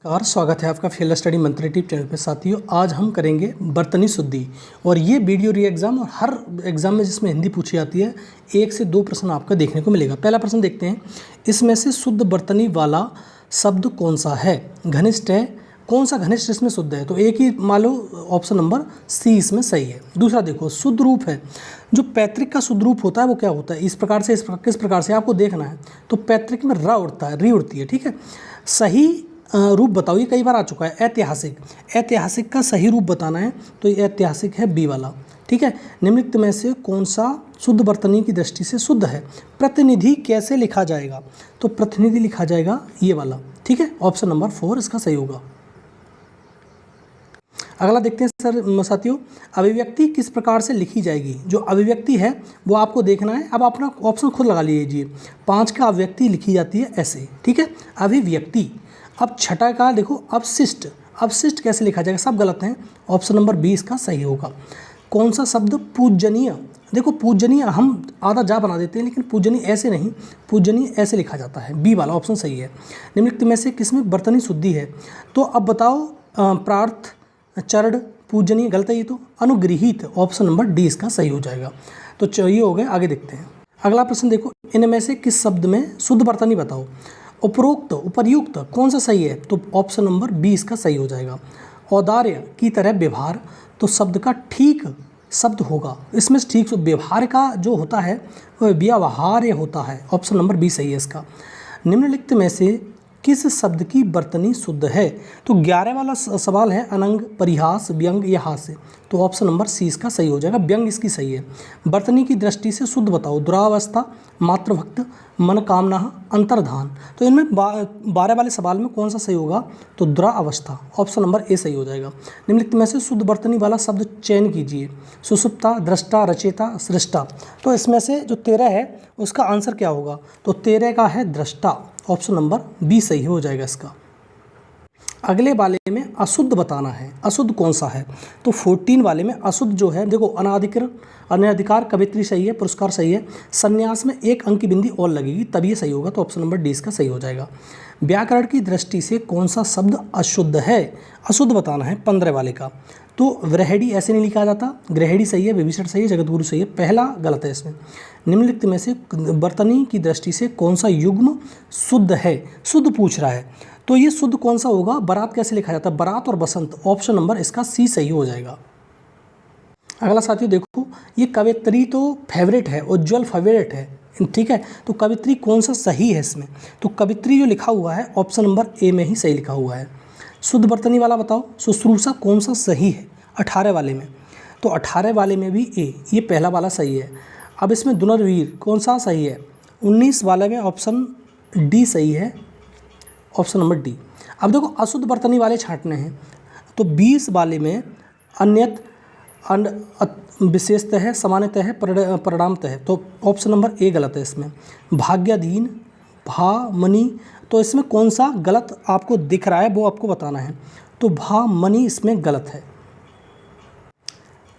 Car स्वागत है आपका फील्ड स्टडी मंत्री टिप चैनल पे। साथियों, आज हम करेंगे बर्तनी शुद्धि और ये वीडियो री एग्ज़ाम और हर एग्ज़ाम में जिसमें हिंदी पूछी जाती है 1 से 2 प्रश्न आपका देखने को मिलेगा। पहला प्रश्न देखते हैं, इसमें से शुद्ध बर्तनी वाला शब्द कौन सा है? घनिष्ठ है। कौन सा घनिष्ठ इसमें शुद्ध है? तो एक ही मान लो, ऑप्शन नंबर सी इसमें सही है। दूसरा देखो, शुद्ध रूप है। जो पैतृक का शुद्ध रूप होता है वो क्या होता है? इस प्रकार से, किस प्रकार से आपको देखना है। तो पैतृक में र उठता है, री उठती है, ठीक है। सही रूप बताओ, ये कई बार आ चुका है। ऐतिहासिक, ऐतिहासिक का सही रूप बताना है, तो ये ऐतिहासिक है बी वाला, ठीक है। निम्नलिखित में से कौन सा शुद्ध बर्तनी की दृष्टि से शुद्ध है? प्रतिनिधि कैसे लिखा जाएगा? तो प्रतिनिधि लिखा जाएगा ये वाला, ठीक है। ऑप्शन नंबर 4 इसका सही होगा। अगला देखते हैं सर साथियों, अभिव्यक्ति किस प्रकार से लिखी जाएगी? जो अभिव्यक्ति है वो आपको देखना है। अब अपना ऑप्शन खुद लगा लीजिए। 5 का अभिव्यक्ति लिखी जाती है ऐसे, ठीक है, अभिव्यक्ति। अब छठा का देखो, अवशिष्ट। अवशिष्ट कैसे लिखा जाएगा? सब गलत हैं। ऑप्शन नंबर 20 का सही होगा। कौन सा शब्द पूजनीय? देखो, पूजनीय हम आधा जा बना देते हैं, लेकिन पूजनीय ऐसे नहीं, पूजनीय ऐसे लिखा जाता है। बी वाला ऑप्शन सही है। निम्नलिखित में से किसमें बर्तनी शुद्धि है? तो अब बताओ, प्रार्थ, चरण, पूजनीय गलत है ये तो। अनुगृहीत, ऑप्शन नंबर डी इसका सही हो जाएगा। तो चाहिए हो गए, आगे देखते हैं। अगला प्रश्न देखो, इनमें से किस शब्द में शुद्ध बर्तनी बताओ? उपरोक्त, उपर्युक्त कौन सा सही है? तो ऑप्शन नंबर 20 का सही हो जाएगा। औदार्य की तरह व्यवहार, तो शब्द का ठीक शब्द होगा इसमें ठीक। व्यवहार का जो होता है वह व्यवहार्य होता है। ऑप्शन नंबर 20 सही है इसका। निम्नलिखित में से किस शब्द की बर्तनी शुद्ध है? तो 11 वाला सवाल है, अनंग, परिहास, व्यंग या हास्य। तो ऑप्शन नंबर सी इसका सही हो जाएगा। व्यंग इसकी सही है। बर्तनी की दृष्टि से शुद्ध बताओ? दुरावस्था, मातृभक्त, मनकामना, अंतर्धान। तो इनमें 12 वाले सवाल में कौन सा सही होगा? तो दुरावस्था, ऑप्शन नंबर ए सही हो जाएगा। निम्नलिखित में से शुद्ध बर्तनी वाला शब्द चयन कीजिए? सुषुप्ता, दृष्टा, रचेता, सृष्टा। तो इसमें से जो 13 है उसका आंसर क्या होगा? तो 13 का है दृष्टा। ऑप्शन नंबर बी सही हो जाएगा इसका। अगले वाले में अशुद्ध बताना है। अशुद्ध कौन सा है? तो 14 वाले में अशुद्ध जो है, देखो, अनधिकार, कवित्री सही है, पुरस्कार सही है, संन्यास में 1 अंक की बिंदी और लगेगी तब ये सही होगा। तो ऑप्शन नंबर डी इसका सही हो जाएगा। व्याकरण की दृष्टि से कौन सा शब्द अशुद्ध है? अशुद्ध बताना है 15 वाले का। तो व्रहेड़ी ऐसे नहीं लिखा जाता। ग्रहेड़ी सही है, विभीषण सही है, जगतगुरु सही है, पहला गलत है इसमें। निम्नलिखित में से बर्तनी की दृष्टि से कौन सा युग्म शुद्ध है? शुद्ध पूछ रहा है, तो ये शुद्ध कौन सा होगा? बारात कैसे लिखा जाता है? बारात और बसंत। ऑप्शन नंबर इसका सी सही हो जाएगा। अगला साथियों देखो, ये कवित्री तो फेवरेट है, उज्ज्वल फेवरेट है, ठीक है। तो कवित्री कौन सा सही है इसमें? तो कवित्री जो लिखा हुआ है ऑप्शन नंबर ए में ही सही लिखा हुआ है। शुद्ध बर्तनी वाला बताओ? शुश्रूषा कौन सा सही है 18 वाले में? तो 18 वाले में भी ए, ये पहला वाला सही है। अब इसमें दुनरवीर कौन सा सही है? 19 वाले में ऑप्शन डी सही है, ऑप्शन नंबर डी। अब देखो, अशुद्ध बर्तनी वाले छांटने हैं, तो 20 वाले में अन्यत, विशेषतः है, सामान्यतः है, परिणामतः है। तो ऑप्शन नंबर ए गलत है इसमें। भाग्याधीन, भा, मनी, तो इसमें कौन सा गलत आपको दिख रहा है वो आपको बताना है। तो भा, मनी इसमें गलत है।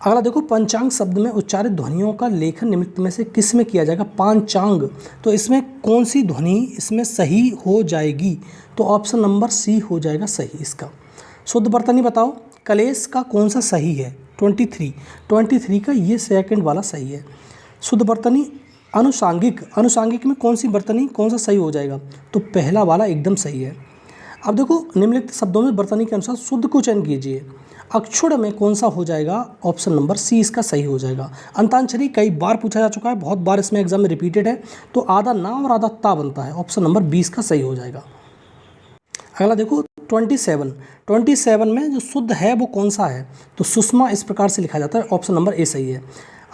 अगला देखो, पंचांग शब्द में उच्चारित ध्वनियों का लेखन निम्नलिखित में से किस में किया जाएगा? पंचांग, तो इसमें कौन सी ध्वनि इसमें सही हो जाएगी? तो ऑप्शन नंबर सी हो जाएगा सही इसका। शुद्ध बर्तनी बताओ? कलेश का कौन सा सही है? 23 का ये सेकंड वाला सही है। शुद्ध बर्तनी अनुसांगिक, अनुसांगिक में कौन सी बर्तनी कौन सा सही हो जाएगा? तो पहला वाला एकदम सही है। अब देखो, निम्नलिखित शब्दों में बर्तनी के अनुसार शुद्ध को चयन कीजिए। अक्षुण में कौन सा हो जाएगा? ऑप्शन नंबर सी इसका सही हो जाएगा। अंताक्षरी कई बार पूछा जा चुका है, बहुत बार इसमें एग्जाम में रिपीटेड है, तो आधा ना और आधा ता बनता है। ऑप्शन नंबर 20 का सही हो जाएगा। अगला देखो, 27 में जो शुद्ध है वो कौन सा है? तो सुषमा इस प्रकार से लिखा जाता है। ऑप्शन नंबर ए सही है।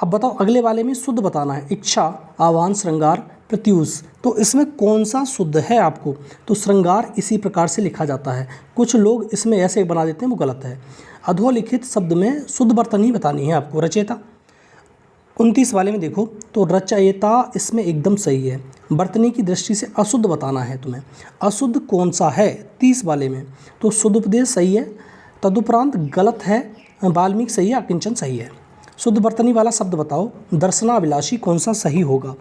अब बताओ, अगले वाले में शुद्ध बताना है। इच्छा, आह्वान, श्रृंगार, प्रत्यूष, तो इसमें कौन सा शुद्ध है आपको? तो श्रृंगार इसी प्रकार से लिखा जाता है। कुछ लोग इसमें ऐसे बना देते हैं, वो गलत है। अधोलिखित शब्द में शुद्ध बर्तनी बतानी है आपको। रचयिता 29 वाले में देखो, तो रचयिता इसमें एकदम सही है। बर्तनी की दृष्टि से अशुद्ध बताना है तुम्हें। अशुद्ध कौन सा है? 30 वाले में, तो शुद्धोपदेश सही है। तदुपरांत गलत है, वाल्मीकि सही है, अकिंचन सही है। शुद्ध बर्तनी वाला शब्द बताओ? दर्शनाभिलाषी कौन सा सही होगा?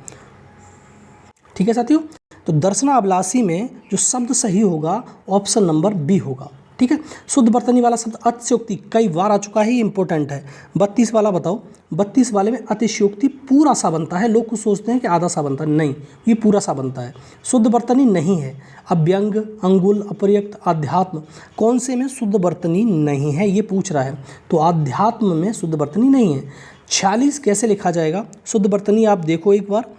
ठीक है साथियों, तो दर्शनाभिलाषी में जो शब्द सही होगा ऑप्शन नंबर बी होगा। ठीक है, शुद्ध बर्तनी वाला शब्द अतिशयोक्ति कई बार आ चुका है, ये इंपॉर्टेंट है। 32 वाला बताओ, 32 वाले में अतिशयोक्ति पूरा सा बनता है, लोग कुछ सोचते हैं कि आधा सा बनता है, नहीं, ये पूरा सा बनता है। शुद्ध बर्तनी नहीं है। अव्यंग, अंगुल, अपर्युक्त, आध्यात्म, कौन से में शुद्ध बर्तनी नहीं है, ये पूछ रहा है। तो आध्यात्म में शुद्ध बर्तनी नहीं है। 46 कैसे लिखा जाएगा शुद्ध बर्तनी, आप देखो एक बार,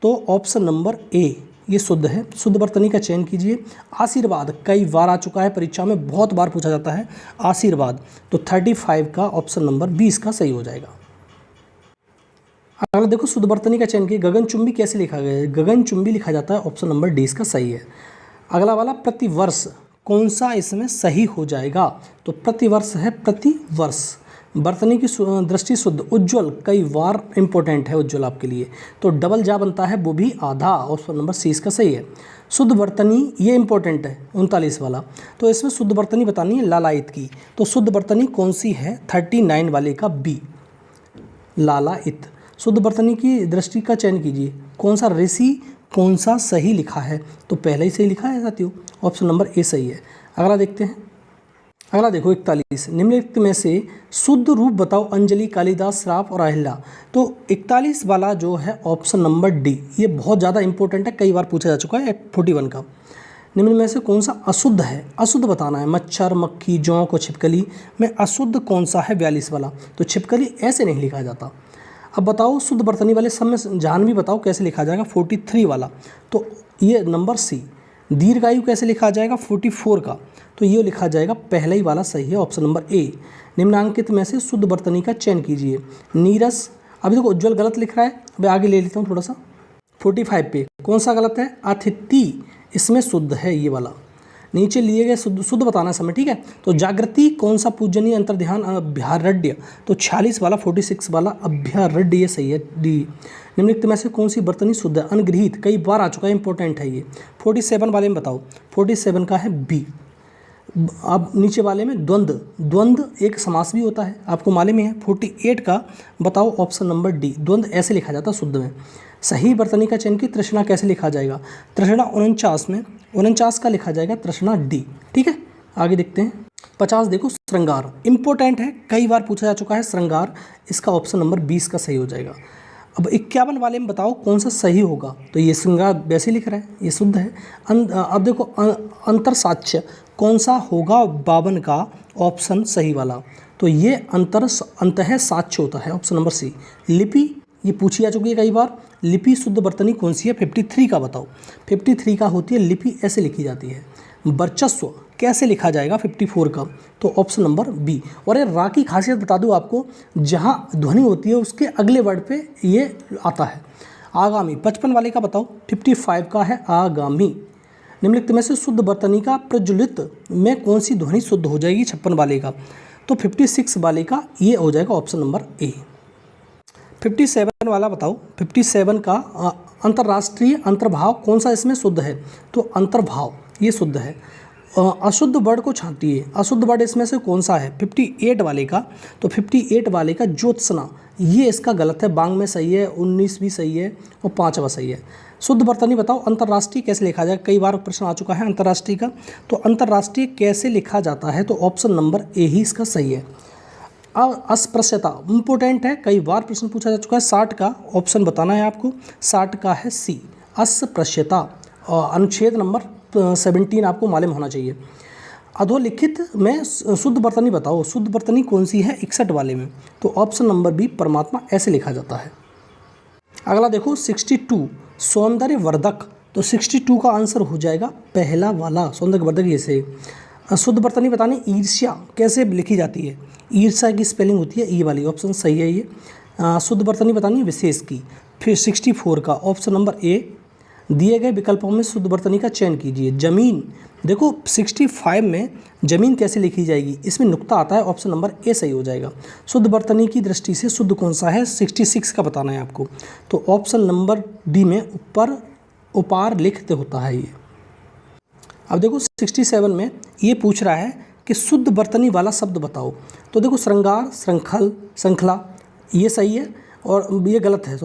तो ऑप्शन नंबर ए ये शुद्ध है। शुद्ध बर्तनी का चयन कीजिए। आशीर्वाद कई बार आ चुका है, परीक्षा में बहुत बार पूछा जाता है आशीर्वाद, तो 35 का ऑप्शन नंबर 20 का सही हो जाएगा। अगला देखो शुद्ध बर्तनी का चयन कीजिए। गगनचुंबी कैसे लिखा गया है, गगनचुंबी लिखा जाता है, ऑप्शन नंबर डी इसका सही है। अगला वाला प्रतिवर्ष, कौन सा इसमें सही हो जाएगा, तो प्रतिवर्ष है प्रतिवर्ष। बर्तनी की दृष्टि शुद्ध, उज्ज्वल कई बार इंपॉर्टेंट है उज्ज्वल आपके लिए, तो डबल जा बनता है वो भी आधा, ऑप्शन नंबर सी इसका सही है। शुद्ध बर्तनी ये इंपॉर्टेंट है 39 वाला, तो इसमें शुद्ध बर्तनी बतानी है लालायित की, तो शुद्ध बर्तनी कौन सी है 39 वाले का बी लालायित। शुद्ध बर्तनी की दृष्टि का चयन कीजिए, कौन सा ऋषि कौन सा सही लिखा है, तो पहले ही सही लिखा है साथियों, ऑप्शन नंबर ए सही है। अगला देखते हैं। अगला देखो 41, निम्नलिखित में से शुद्ध रूप बताओ अंजलि, कालिदास, श्राप और अहिल्या। तो 41 वाला जो है ऑप्शन नंबर डी, ये बहुत ज़्यादा इंपॉर्टेंट है, कई बार पूछा जा चुका है 41 का। निम्न में से कौन सा अशुद्ध है, अशुद्ध बताना है। मच्छर, मक्खी, जोंक और छिपकली में अशुद्ध कौन सा है 42 वाला, तो छिपकली ऐसे नहीं लिखा जाता। अब बताओ शुद्ध बर्तनी वाले सब में जाह्नवी बताओ कैसे लिखा जाएगा 43 वाला, तो ये नंबर सी। दीर्घायु कैसे लिखा जाएगा 44 का, तो ये लिखा जाएगा पहले ही वाला सही है, ऑप्शन नंबर ए। निम्नांकित में से शुद्ध बर्तनी का चयन कीजिए। नीरस, अभी देखो उज्ज्वल गलत लिख रहा है, अब आगे ले लेता हूँ थोड़ा सा। 45 पे कौन सा गलत है, अतिथि इसमें शुद्ध है ये वाला, नीचे लिए गए शुद्ध बताना समय, ठीक है। तो जागृति कौन सा पूजनीय अंतर्ध्यान अभ्यारण्य, तो 46 वाला 46 वाला अभ्यारण्य ये सही है डी। निम्नलिखित में से कौन सी बर्तनी शुद्ध है, अनगृहीत कई बार आ चुका है, इंपॉर्टेंट है ये। 47 वाले में बताओ, 47 का है बी। अब नीचे वाले में द्वंद्व, द्वंद्व एक समास भी होता है, आपको मालूम ही है। 48 का बताओ ऑप्शन नंबर डी, द्वंद्व ऐसे लिखा जाता है शुद्ध में। सही बर्तनी का चयन की तृष्णा कैसे लिखा जाएगा, तृष्णा 49 में 49 का लिखा जाएगा तृष्णा डी, ठीक है। आगे देखते हैं 50 देखो श्रृंगार, इंपॉर्टेंट है, कई बार पूछा जा चुका है श्रृंगार, इसका ऑप्शन नंबर 20 का सही हो जाएगा। अब 51 वाले में बताओ कौन सा सही होगा, तो ये श्रृंगार वैसे लिख रहा है, ये शुद्ध है। अब देखो अंतर साक्ष्य कौन सा होगा 52 का ऑप्शन सही वाला, तो ये अंतः साक्ष्य होता है, ऑप्शन नंबर सी। लिपि ये पूछी जा चुकी है कई बार, लिपि शुद्ध बर्तनी कौन सी है 53 का बताओ, 53 का होती है लिपि, ऐसे लिखी जाती है। वर्चस्व कैसे लिखा जाएगा 54 का, तो ऑप्शन नंबर बी। और ये रा की खासियत बता दूं आपको, जहाँ ध्वनि होती है उसके अगले वर्ड पे ये आता है। आगामी 55 वाले का बताओ, 55 का है आगामी। निम्नलिखित में से शुद्ध बर्तनी का प्रज्वलित में कौन सी ध्वनि शुद्ध हो जाएगी 56 वाले का, तो 56 वाले का ये हो जाएगा ऑप्शन नंबर ए। 57 वाला बताओ, 57 का अंतर्राष्ट्रीय अंतर्भाव कौन सा इसमें शुद्ध है, तो अंतर्भाव ये शुद्ध है। अशुद्ध वर्ड को छांटिए, अशुद्ध वर्ड इसमें से कौन सा है 58 वाले का, तो 58 वाले का ज्योत्सना ये इसका गलत है, बांग में सही है, 19 भी सही है और 5वां सही है। शुद्ध बर्तनी बताओ अंतर्राष्ट्रीय कैसे लिखा जाए, कई बार प्रश्न आ चुका है अंतर्राष्ट्रीय का, तो अंतर्राष्ट्रीय कैसे लिखा जाता है, तो ऑप्शन नंबर ए ही इसका सही है। अब अस्पृश्यता इंपॉर्टेंट है, कई बार प्रश्न पूछा जा चुका है, 60 का ऑप्शन बताना है आपको, 60 का है सी अस्पृश्यता, और अनुच्छेद नंबर 17 आपको मालूम होना चाहिए। अधोलिखित में शुद्ध बर्तनी बताओ, शुद्ध बर्तनी कौन सी है 61 वाले में, तो ऑप्शन नंबर बी परमात्मा ऐसे लिखा जाता है। अगला देखो 62 सौंदर्य वर्धक, तो 62 का आंसर हो जाएगा पहला वाला सौंदर्य वर्धक ये से। शुद्ध बर्तनी बताने ईर्ष्या कैसे लिखी जाती है, ईर्ष्या की स्पेलिंग होती है ई वाली, ऑप्शन सही है ये। शुद्ध बर्तनी बतानी विशेष की, फिर 64 का ऑप्शन नंबर ए। दिए गए विकल्पों में शुद्ध बर्तनी का चयन कीजिए। जमीन देखो 65 में जमीन कैसे लिखी जाएगी, इसमें नुक्ता आता है, ऑप्शन नंबर ए सही हो जाएगा। शुद्ध बर्तनी की दृष्टि से शुद्ध कौन सा है 66 का बताना है आपको, तो ऑप्शन नंबर डी में ऊपर उपार लिखते होता है ये। अब देखो 67 में ये पूछ रहा है कि शुद्ध बर्तनी वाला शब्द बताओ, तो देखो श्रृंगार, श्रृंखल, श्रृंखला ये सही है और ये गलत है,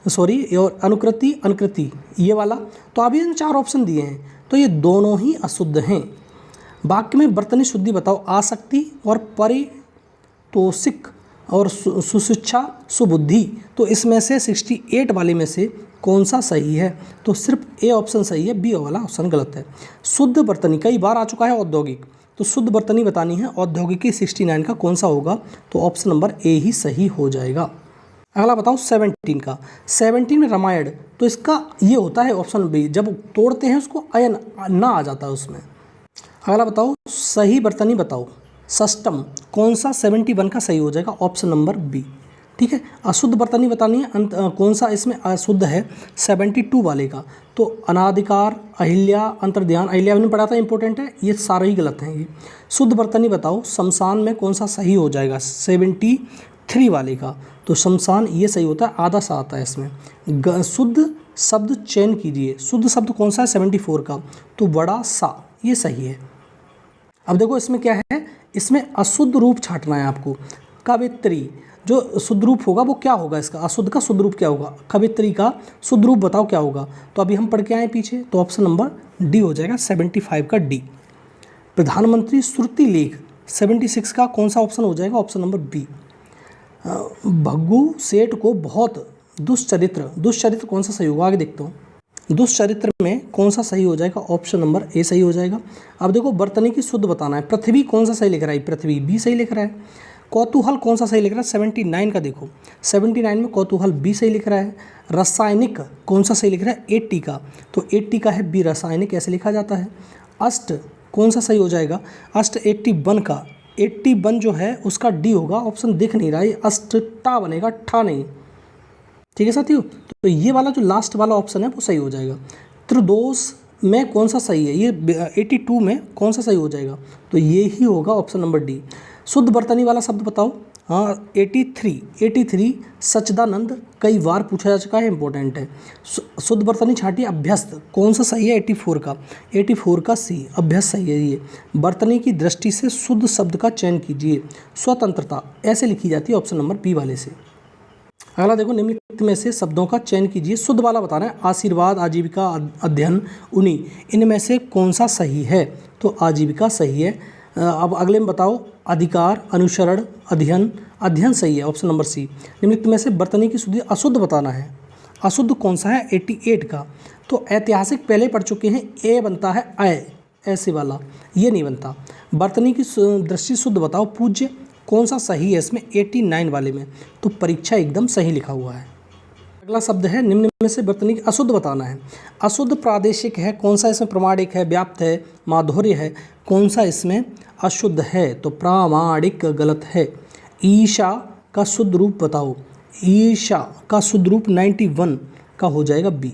सॉरी, और अनुकृति अनुकृति ये वाला। तो अभी इन 4 ऑप्शन दिए हैं, तो ये दोनों ही अशुद्ध हैं। वाक्य में वर्तनी शुद्धि बताओ। आसक्ति और परितोषिक और सुशिक्षा सुबुद्धि। तो इसमें से 68 वाले में से कौन सा सही है? तो सिर्फ ए ऑप्शन सही है, बी वाला ऑप्शन गलत है। शुद्ध वर्तनी कई बार आ चुका है औद्योगिक, तो शुद्ध वर्तनी बतानी है औद्योगिकी 69 का कौन सा होगा? तो ऑप्शन नंबर ए ही सही हो जाएगा। अगला बताओ 17 का। 17 में रामायण, तो इसका ये होता है ऑप्शन बी, जब तोड़ते हैं उसको अयन ना आ जाता है उसमें। अगला बताओ सही वर्तनी बताओ। षष्टम कौन सा 71 का सही हो जाएगा? Option number B. ठीक है, अशुद्ध वर्तनी बतानी है। कौन सा इसमें अशुद्ध है 72 वाले का? तो अनाधिकार, अहिल्या, अंतर्ध्यान, अहिल्या ने पढ़ा था, इंपॉर्टेंट है, ये सारे ही गलत हैं ये। शुद्ध वर्तनी बताओ। शमशान में कौन सा सही हो जाएगा 73 वाले का? तो शमशान ये सही होता है, आधा सा आता है इसमें। शुद्ध शब्द चयन कीजिए। शुद्ध शब्द कौन सा है 74 का? तो बड़ा सा, ये सही है। अब देखो इसमें क्या है, इसमें अशुद्ध रूप छांटना है आपको। कवित्री, जो शुद्ध रूप होगा वो क्या होगा इसका? अशुद्ध का शुद्ध रूप क्या होगा? कवित्री का शुद्ध रूप बताओ क्या होगा? तो अभी हम पढ़ के आए पीछे, तो ऑप्शन नंबर डी हो जाएगा, 75 का डी। प्रधानमंत्री श्रुति लेख 76 का कौन सा ऑप्शन हो जाएगा? Option number B. भग्गू सेठ को बहुत दुष्चरित्र कौन सा सही होगा? आगे देखता हूँ। दुष्चरित्र में कौन सा सही हो जाएगा? ऑप्शन नंबर ए सही हो जाएगा। अब देखो वर्तनी की शुद्ध बताना है। पृथ्वी कौन सा सही लिख रहा है? पृथ्वी बी सही लिख रहा है। कौतूहल कौन सा सही लिख रहा है? 79 का देखो, 79 में कौतूहल बी सही लिख रहा है। रासायनिक कौन सा सही लिख रहा है? 80 का, तो 80 का है बी, रासायनिक ऐसे लिखा जाता है। अष्ट कौन सा सही हो जाएगा? अष्ट 81 का, 81 जो है उसका डी होगा, ऑप्शन दिख नहीं रहा है, अष्टा बनेगा, ठा नहीं। ठीक है साथियों, तो ये वाला जो लास्ट वाला ऑप्शन है वो सही हो जाएगा। त्रिदोष में कौन सा सही है? ये 82 में कौन सा सही हो जाएगा? तो ये ही होगा ऑप्शन नंबर डी। शुद्ध वर्तनी वाला शब्द बताओ। हाँ 83 सच्चिदानंद कई बार पूछा जा चुका है, इंपॉर्टेंट है। शुद्ध वर्तनी छाटिए। अभ्यस्त कौन सा सही है? 84 का, 84 का सी, अभ्यस्त सही है ये। वर्तनी की दृष्टि से शुद्ध शब्द का चयन कीजिए। स्वतंत्रता ऐसे लिखी जाती है, ऑप्शन नंबर बी वाले से। अगला देखो, निम्नलिखित में से शब्दों का चयन कीजिए। शुद्ध वाला बताना है। आशीर्वाद, आजीविका, अध्ययन, उन्हीं, इनमें से कौन सा सही है? तो आजीविका सही है। अब अगले में बताओ। अधिकार, अनुसरण, अध्ययन, अध्ययन सही है, ऑप्शन नंबर सी। निम्नलिखित में से वर्तनी की शुद्धि अशुद्ध बताना है। अशुद्ध कौन सा है? 88 का। तो ऐतिहासिक पहले पढ़ चुके हैं, ए बनता है अय, ऐसे वाला, ये नहीं बनता। वर्तनी की दृष्टि शुद्ध बताओ। पूज्य कौन सा सही है इसमें? 89 वाले में, तो परीक्षा एकदम सही लिखा हुआ है। अगला शब्द है निम्न में से वर्तनी की अशुद्ध बताना है। अशुद्ध प्रादेशिक है, कौन सा इसमें प्रामाणिक है, व्याप्त है, माधुर्य है, कौन सा इसमें अशुद्ध है? तो प्रामाणिक गलत है। ईशा का शुद्ध रूप बताओ। ईशा का शुद्ध रूप 91 का हो जाएगा बी।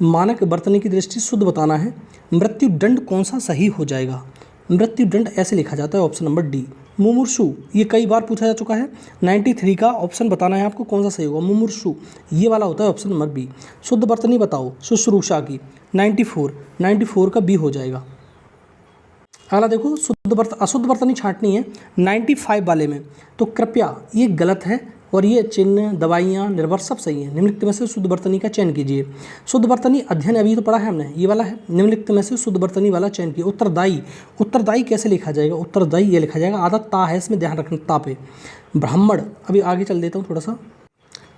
मानक वर्तनी की दृष्टि शुद्ध बताना है। मृत्यु दंड कौन सा सही हो जाएगा? मृत्यु दंड ऐसे लिखा जाता है, ऑप्शन नंबर डी। मुमूर्षु ये कई बार पूछा जा चुका है। 93 का ऑप्शन बताना है आपको, कौन सा सही होगा? मुमूर्षु ये वाला होता है, ऑप्शन नंबर बी। शुद्ध वर्तनी बताओ शुश्रूषा की। 94 का बी हो जाएगा। अगला देखो, अशुद्ध वर्तनी छांटनी है 95 वाले में। तो कृपया ये गलत है, और ये चिन्ह, दवाइयाँ, निर्भर सब सही है। निम्नलिखित में से शुद्ध वर्तनी का चयन कीजिए। शुद्ध वर्तनी अध्ययन अभी तो पढ़ा है हमने, ये वाला है। निम्नलिखित में से शुद्ध वर्तनी वाला चयन कीजिए। उत्तरदायी कैसे लिखा जाएगा? उत्तरदायी ये लिखा जाएगा, आधा ता है इसमें, ध्यान रखना ता पे। ब्राह्मण, अभी आगे चल देता हूँ थोड़ा सा।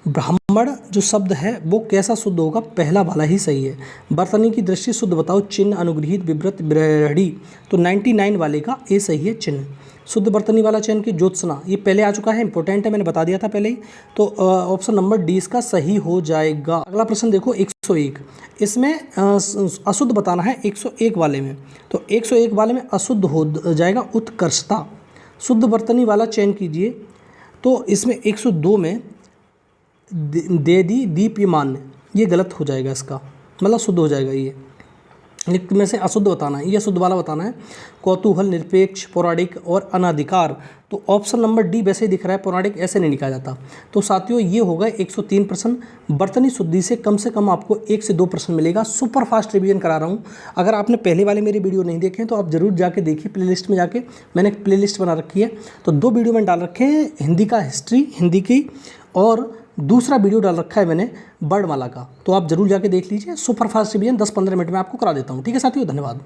ब्राह्मण जो शब्द है वो कैसा शुद्ध होगा? पहला वाला ही सही है। वर्तनी की दृष्टि शुद्ध बताओ। चिन्ह, अनुग्रहित, विवृत, विरहणी, तो 99 वाले का ए सही है, चिन्ह। शुद्ध वर्तनी वाला चयन की ज्योत्सना, ये पहले आ चुका है, इंपॉर्टेंट है, मैंने बता दिया था पहले ही, तो ऑप्शन नंबर डी इसका सही हो जाएगा। अगला प्रश्न देखो 101, इसमें अशुद्ध बताना है 101 वाले में। तो 101 वाले में अशुद्ध हो जाएगा उत्कर्षता। शुद्ध वर्तनी वाला चयन कीजिए। तो इसमें 102 में दीप्यमान, ये गलत हो जाएगा, इसका मतलब शुद्ध हो जाएगा ये। निम्नलिखित में से अशुद्ध बताना है, ये शुद्ध वाला बताना है। कौतूहल, निरपेक्ष, पौराणिक और अनाधिकार, तो ऑप्शन नंबर डी वैसे ही दिख रहा है, पौराणिक ऐसे नहीं लिखा जाता। तो साथियों ये होगा 103 प्रश्न। वर्तनी शुद्धि से कम आपको 1 से 2 प्रश्न मिलेगा। सुपर फास्ट रिवीजन करा रहा हूँ। अगर आपने पहले वाले मेरे वीडियो नहीं देखे तो आप जरूर जाके देखिए, प्लेलिस्ट में जाके, मैंने एक प्लेलिस्ट बना रखी है। तो 2 वीडियो मैंने डाल रखे हैं, हिंदी का हिस्ट्री, हिंदी की, और दूसरा वीडियो डाल रखा है मैंने वर्णमाला का, तो आप जरूर जाके देख लीजिए। सुपरफास्ट रिवीजन 10-15 मिनट में आपको करा देता हूँ। ठीक है साथियों, धन्यवाद।